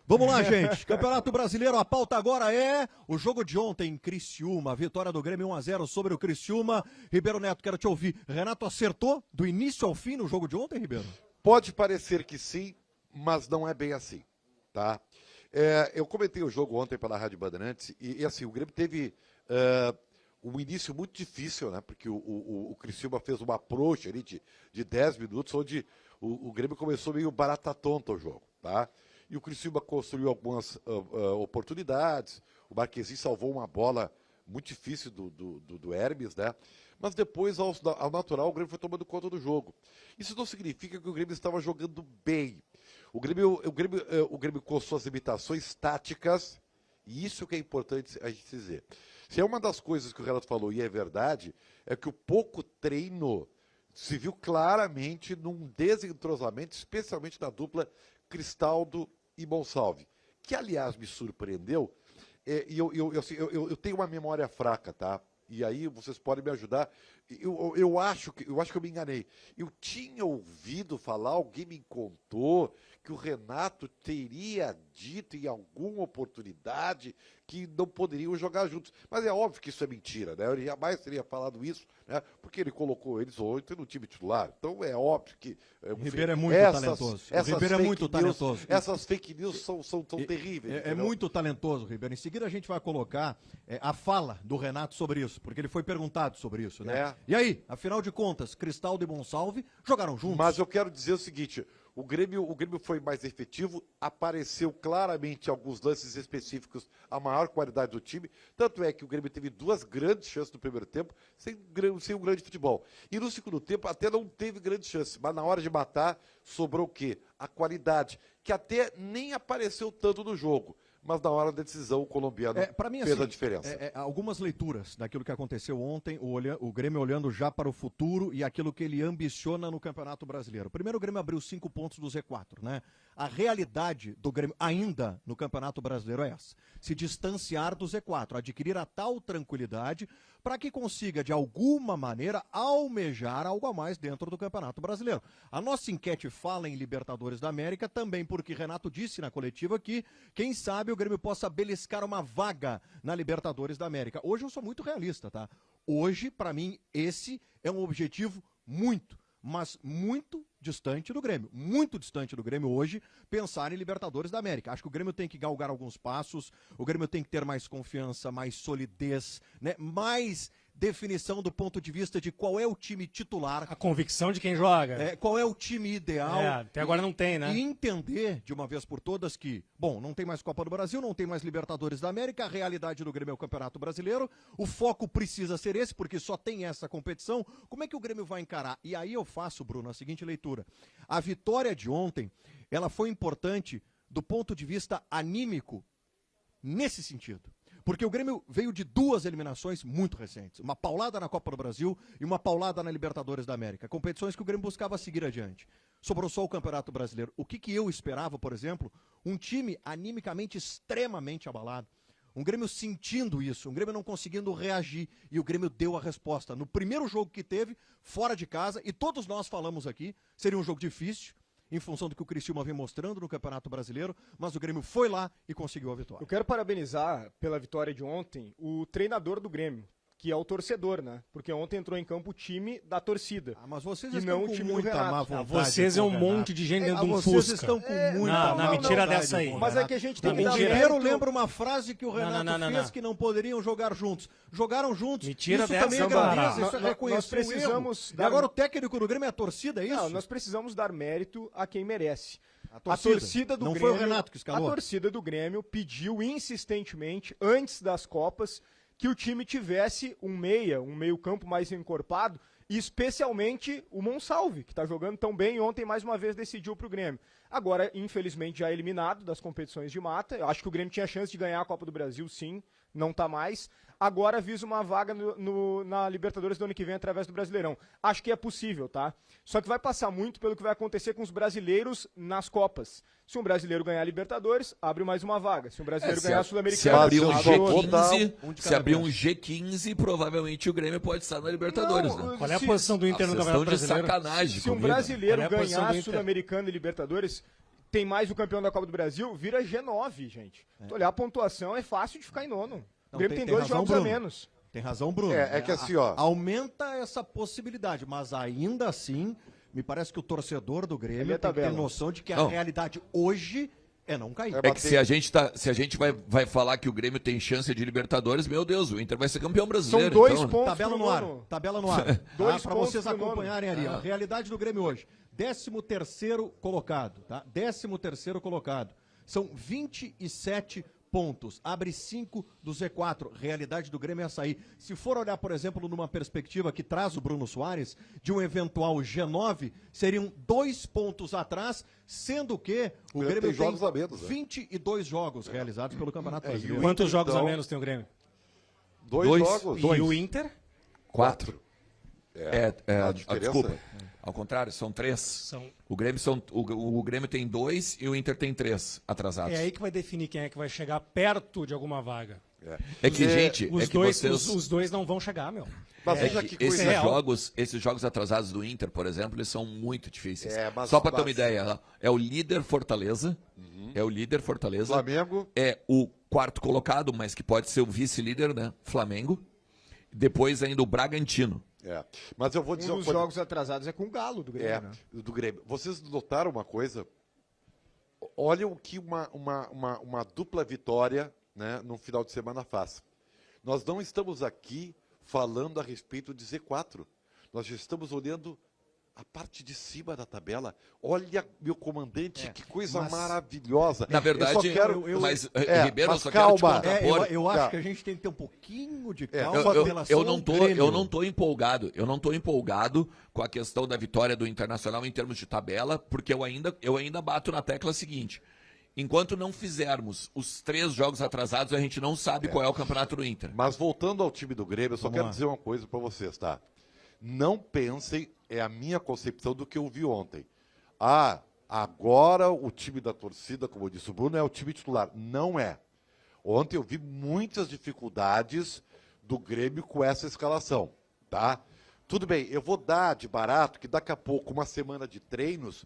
Vamos lá, gente. Campeonato Brasileiro, a pauta agora é o jogo de ontem em Criciúma. Vitória do Grêmio 1-0 sobre o Criciúma. Ribeiro Neto, quero te ouvir. Renato acertou do início ao fim no jogo de ontem, Ribeiro? Pode parecer que sim, mas não é bem assim, tá? Eu comentei o jogo ontem pela Rádio Bandeirantes e assim, o Grêmio teve um início muito difícil, né? Porque o Criciúma fez uma approach ali de 10 minutos, onde o Grêmio começou meio barata tonta o jogo, tá? E o Criciúma construiu algumas oportunidades, o Marquezinho salvou uma bola muito difícil do Hermes, né? Mas depois, ao natural, o Grêmio foi tomando conta do jogo. Isso não significa que o Grêmio estava jogando bem. O Grêmio com suas limitações táticas, e isso que é importante a gente dizer. Se é uma das coisas que o Renato falou, e é verdade, é que o pouco treino se viu claramente num desentrosamento, especialmente na dupla Cristaldo e Gonçalves, que, aliás, me surpreendeu. Eu tenho uma memória fraca, tá? E aí vocês podem me ajudar. Eu acho que eu me enganei. Eu tinha ouvido falar, alguém me contou, que o Renato teria dito em alguma oportunidade que não poderiam jogar juntos. Mas é óbvio que isso é mentira, né? Ele jamais teria falado isso, né? Porque ele colocou eles ontem no time titular. Então é óbvio que... O Ribeiro é muito talentoso. O Ribeiro é muito talentoso. Essas fake news são terríveis. É muito talentoso, Ribeiro. Em seguida a gente vai colocar a fala do Renato sobre isso, porque ele foi perguntado sobre isso, né? E aí, afinal de contas, Cristaldo e Gonçalves jogaram juntos. Mas eu quero dizer o seguinte... O Grêmio foi mais efetivo, apareceu claramente em alguns lances específicos a maior qualidade do time, tanto é que o Grêmio teve duas grandes chances no primeiro tempo, sem um grande futebol. E no segundo tempo até não teve grandes chances, mas na hora de matar, sobrou o quê? A qualidade, que até nem apareceu tanto no jogo. Mas na hora da decisão, o colombiano fez a diferença. Algumas leituras daquilo que aconteceu ontem, o Grêmio olhando já para o futuro e aquilo que ele ambiciona no Campeonato Brasileiro. Primeiro, o Grêmio abriu 5 pontos do Z4, né? A realidade do Grêmio ainda no Campeonato Brasileiro é essa. Se distanciar do Z4, adquirir a tal tranquilidade para que consiga, de alguma maneira, almejar algo a mais dentro do Campeonato Brasileiro. A nossa enquete fala em Libertadores da América também porque Renato disse na coletiva que, quem sabe, o Grêmio possa beliscar uma vaga na Libertadores da América. Hoje eu sou muito realista, tá? Hoje, para mim, esse é um objetivo muito, mas muito distante do Grêmio. Muito distante do Grêmio hoje pensar em Libertadores da América. Acho que o Grêmio tem que galgar alguns passos, o Grêmio tem que ter mais confiança, mais solidez, né? Mais definição do ponto de vista de qual é o time titular. A convicção de quem joga. Qual é o time ideal. Até agora não tem, né? E entender, de uma vez por todas, que, bom, não tem mais Copa do Brasil, não tem mais Libertadores da América, a realidade do Grêmio é o Campeonato Brasileiro, o foco precisa ser esse, porque só tem essa competição. Como é que o Grêmio vai encarar? E aí eu faço, Bruno, a seguinte leitura. A vitória de ontem, ela foi importante do ponto de vista anímico, nesse sentido. Porque o Grêmio veio de duas eliminações muito recentes. Uma paulada na Copa do Brasil e uma paulada na Libertadores da América. Competições que o Grêmio buscava seguir adiante. Sobrou só o Campeonato Brasileiro. O que eu esperava, por exemplo, um time animicamente extremamente abalado. Um Grêmio sentindo isso, um Grêmio não conseguindo reagir. E o Grêmio deu a resposta. No primeiro jogo que teve, fora de casa, e todos nós falamos aqui, seria um jogo difícil, em função do que o Criciúma vem mostrando no Campeonato Brasileiro, mas o Grêmio foi lá e conseguiu a vitória. Eu quero parabenizar pela vitória de ontem o treinador do Grêmio, que é o torcedor, né? Porque ontem entrou em campo o time da torcida. Mas vocês e estão não com o time muita do Renato. má vontade. Vocês é um monte de gente dentro de um Vocês Fusca. estão com muita má me tira vontade, dessa aí. Mas é que a gente tem que dar Ribeiro mérito. lembra uma frase que o Renato fez que não poderiam jogar juntos. Jogaram juntos. Me tira isso dessa, também é grandeza, isso é Nós reconhecer precisamos o erro. E agora o técnico do Grêmio é a torcida, é isso? Não, nós precisamos dar mérito a quem merece. A torcida do não Grêmio, foi o Renato que escalou. A torcida do Grêmio pediu insistentemente, antes das Copas, que o time tivesse um meio campo mais encorpado, e especialmente o Monsalve, que está jogando tão bem e ontem mais uma vez decidiu para o Grêmio. Agora, infelizmente, já eliminado das competições de mata. Eu acho que o Grêmio tinha chance de ganhar a Copa do Brasil, sim, não está mais. Agora visa uma vaga na Libertadores do ano que vem através do Brasileirão. Acho que é possível, tá? Só que vai passar muito pelo que vai acontecer com os brasileiros nas Copas. Se um brasileiro ganhar a Libertadores, abre mais uma vaga. Se um brasileiro ganhar a Sul-Americana, se abrir um G15, provavelmente o Grêmio pode estar na Libertadores. Não, né? Qual é a posição do Inter no Campeonato Brasileiro? Sacanagem se um comigo. brasileiro Qual é a posição ganhar do a Inter? Sul-Americana e Libertadores, tem mais o campeão da Copa do Brasil, vira G9, gente. Tu olhar a pontuação, é fácil de ficar em nono. O Grêmio tem 2 razão, jogos Bruno. a menos. Tem razão, Bruno. É que assim, ó... Aumenta essa possibilidade, mas ainda assim, me parece que o torcedor do Grêmio tem que ter noção de que a realidade hoje é não cair. É que se a gente vai falar que o Grêmio tem chance de Libertadores, meu Deus, o Inter vai ser campeão brasileiro. São 2 então... pontos Tabela no ar. Tabela no ar. Para vocês acompanharem ali. A realidade do Grêmio hoje. 13º colocado, tá? 13º colocado. São 27 pontos. Abre 5 do Z4. Realidade do Grêmio é essa aí. Se for olhar, por exemplo, numa perspectiva que traz o Bruno Soares, de um eventual G9, seriam 2 pontos atrás, sendo que o Grêmio tem jogos a menos, 22 jogos realizados pelo Campeonato Brasileiro. Quantos jogos a menos tem o Grêmio? 2 jogos. E o Inter? 4. Desculpa. É. Ao contrário, são 3. O Grêmio tem 2 e o Inter tem 3 atrasados. É aí que vai definir quem é que vai chegar perto de alguma vaga. É que, gente, os dois não vão chegar, meu. Mas esses jogos atrasados do Inter, por exemplo, eles são muito difíceis. Mas, só para ter uma ideia, é o líder Fortaleza, Flamengo. É o 4º colocado, mas que pode ser o vice-líder, né? Flamengo. Depois ainda o Bragantino. Mas eu vou dizer um dos jogos atrasados é com o Galo do Grêmio, né? Do Grêmio. Vocês notaram uma coisa? Olha o que uma dupla vitória, né, no final de semana faz. Nós não estamos aqui falando a respeito de Z4. Nós já estamos olhando a parte de cima da tabela. Olha, meu comandante, que coisa maravilhosa. Na verdade, Ribeiro, eu só calma. quero te contrapor. Eu acho que a gente tem que ter um pouquinho de calma eu em relação não ao Grêmio. Eu não tô empolgado com a questão da vitória do Internacional em termos de tabela, porque eu ainda bato na tecla seguinte. Enquanto não fizermos os 3 jogos atrasados, a gente não sabe qual é o campeonato do Inter. Mas voltando ao time do Grêmio, eu só quero dizer uma coisa para vocês, tá? Não pensem, é a minha concepção do que eu vi ontem. Agora o time da torcida, como disse o Bruno, é o time titular. Não é. Ontem eu vi muitas dificuldades do Grêmio com essa escalação, tá? Tudo bem, eu vou dar de barato que daqui a pouco, uma semana de treinos,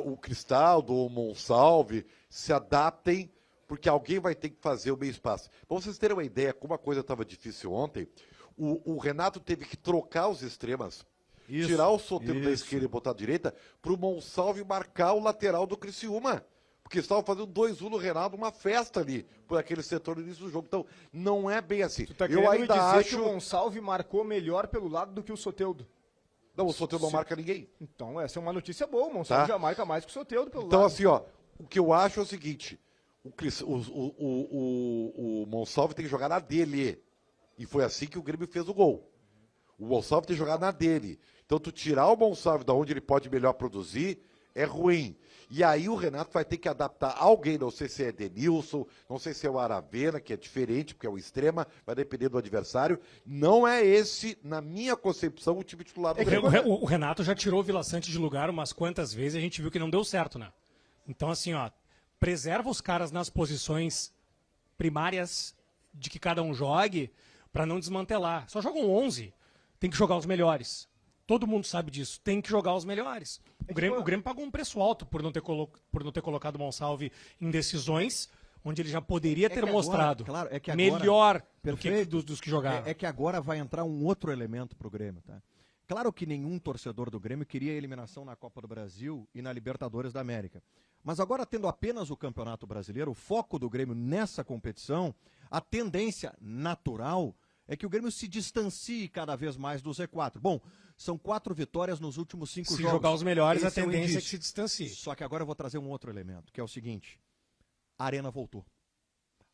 o Cristaldo ou o Monsalve se adaptem, porque alguém vai ter que fazer o meio espaço. Para vocês terem uma ideia, como a coisa estava difícil ontem, o Renato teve que trocar os extremas, tirar o Soteldo da esquerda e botar à direita, para o Monsalve marcar o lateral do Criciúma. Porque estavam fazendo 2-1 no Renato, uma festa ali, por aquele setor no início do jogo. Então, não é bem assim. Tu tá querendo ainda acho que o Monsalve marcou melhor pelo lado do que o Soteldo. Não, o Soteldo não marca ninguém. Então, essa é uma notícia boa. O Monsalve já marca mais que o Soteldo pelo lado. Então, assim, ó, o que eu acho é o seguinte: o Monsalve tem que jogar na dele. E foi assim que o Grêmio fez o gol. O Monsalve tem que jogar na dele. Então, tu tirar o Monsalve da onde ele pode melhor produzir é ruim. E aí o Renato vai ter que adaptar alguém, não sei se é Edenilson, não sei se é o Aravena, que é diferente, porque é o extrema, vai depender do adversário. Não é esse, na minha concepção, o time titular do Grêmio. O Renato já tirou o Vila Sante de lugar umas quantas vezes e a gente viu que não deu certo, né? Então, assim, ó, preserva os caras nas posições primárias de que cada um jogue para não desmantelar. Só jogam 11, tem que jogar os melhores. Todo mundo sabe disso, tem que jogar os melhores. O Grêmio pagou um preço alto por não ter colocado o Monsalve em decisões onde ele já poderia ter mostrado melhor dos que jogaram. É que agora vai entrar um outro elemento para o Grêmio. Tá? Claro que nenhum torcedor do Grêmio queria a eliminação na Copa do Brasil e na Libertadores da América. Mas agora, tendo apenas o Campeonato Brasileiro, o foco do Grêmio nessa competição, a tendência natural é que o Grêmio se distancie cada vez mais do Z4. Bom, são 4 vitórias nos últimos 5 jogos. Se jogar os melhores, esse a tendência é que se distancie. Só que agora eu vou trazer um outro elemento, que é o seguinte. A Arena voltou.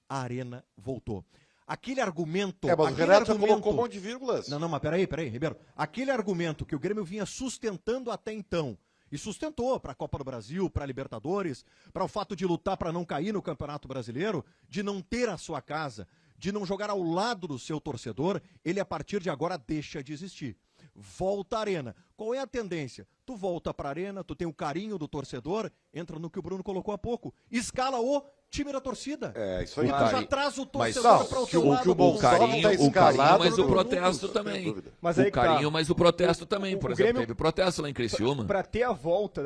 A Arena voltou. Aquele argumento... mas o Renato já colocou um monte de vírgulas. Não, mas peraí, Ribeiro. Aquele argumento que o Grêmio vinha sustentando até então, e sustentou para a Copa do Brasil, para a Libertadores, para o fato de lutar para não cair no Campeonato Brasileiro, de não ter a sua casa, de não jogar ao lado do seu torcedor, ele a partir de agora deixa de existir. Volta à Arena. Qual é a tendência? Tu volta para a Arena, tu tem o carinho do torcedor, entra no que o Bruno colocou há pouco, escala o time da torcida. É, isso aí. O Já carinho- traz o mas torcedor não, para o que teu o- lado. que o O Gonçalo carinho, tá o escalado carinho, mas no o protesto sem também. dúvida. Mas aí O que tá. carinho, mas o protesto também. Por o exemplo, Grêmio- teve protesto lá em Criciúma. Para ter a volta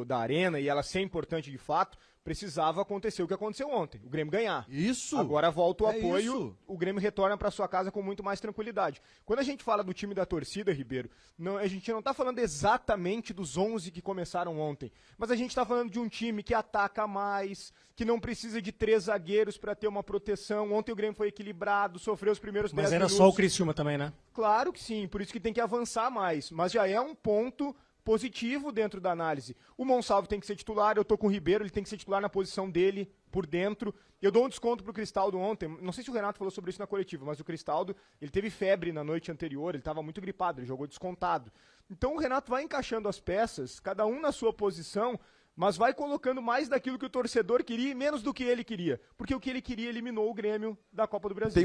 da arena e ela ser importante de fato, precisava acontecer o que aconteceu ontem. O Grêmio ganhar. Isso. Agora volta o É apoio, isso. o Grêmio retorna para sua casa com muito mais tranquilidade. Quando a gente fala do time da torcida, Ribeiro, a gente não está falando exatamente dos 11 que começaram ontem, mas a gente está falando de um time que ataca mais, que não precisa de 3 zagueiros para ter uma proteção. Ontem o Grêmio foi equilibrado, sofreu os primeiros 10 Mas era minutos. só o Criciúma também, né? Claro que sim, por isso que tem que avançar mais, mas já é um ponto positivo dentro da análise. O Monsalvo tem que ser titular, eu tô com o Ribeiro, ele tem que ser titular na posição dele, por dentro. Eu dou um desconto pro Cristaldo ontem, não sei se o Renato falou sobre isso na coletiva, mas o Cristaldo, ele teve febre na noite anterior, ele estava muito gripado, ele jogou descontado. Então o Renato vai encaixando as peças, cada um na sua posição, mas vai colocando mais daquilo que o torcedor queria e menos do que ele queria, porque o que ele queria eliminou o Grêmio da Copa do Brasil.